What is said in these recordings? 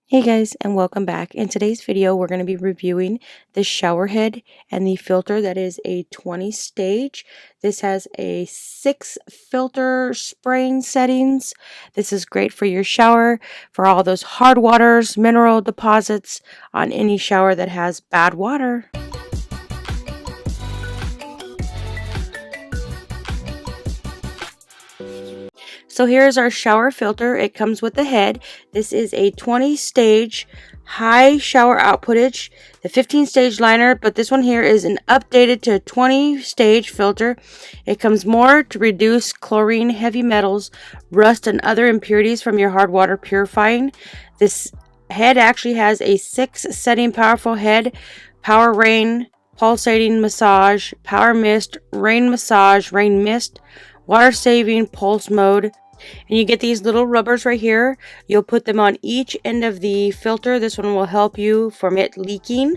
Hey guys, and welcome back. In today's video, we're going to be reviewing the shower head and the filter that is a 20 stage. This has a 6 filter spraying settings. This is great for your shower, for all those hard waters, mineral deposits on any shower that has bad water. So here's our shower filter. It comes with the head. This is a 20 stage high shower outputage, the 15 stage liner, but this one here is an updated to 20 stage filter. It comes more to reduce chlorine, heavy metals, rust, and other impurities from your hard water purifying. This head actually has a 6 setting powerful head, power rain, pulsating massage, power mist, rain massage, rain mist, water saving, pulse mode. And you get these little rubbers right here. You'll put them on each end of the filter. This one will help you from it leaking.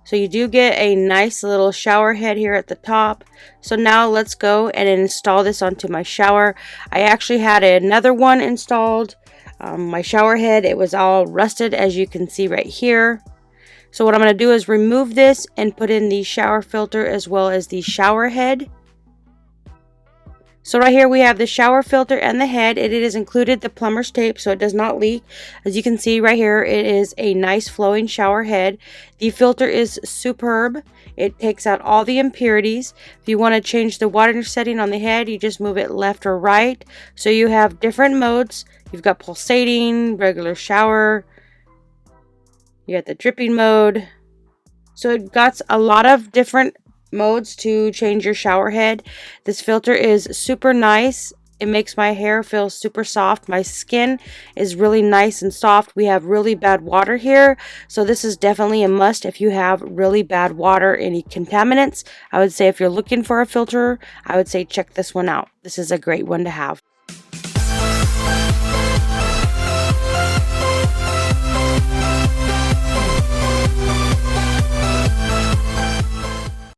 So you do get a nice little shower head here at the top. So now let's go and install this onto my shower. I actually had another one installed. My shower head, it was all rusted, as you can see right here. So what I'm going to do is remove this and put in the shower filter as well as the shower head. So right here we have the shower filter and the head. It is included the plumber's tape so it does not leak. As you can see right here, it is a nice flowing shower head. The filter is superb. It takes out all the impurities. If you want to change the water setting on the head, you just move it left or right. So you have different modes. You've got pulsating, regular shower. You got the dripping mode. So it got a lot of different modes to change your shower head. This filter is super nice. It makes my hair feel super soft. My skin is really nice and soft. We have really bad water here, so this is definitely a must if you have really bad water, any contaminants. I would say if you're looking for a filter, I would say check this one out. This is a great one to have.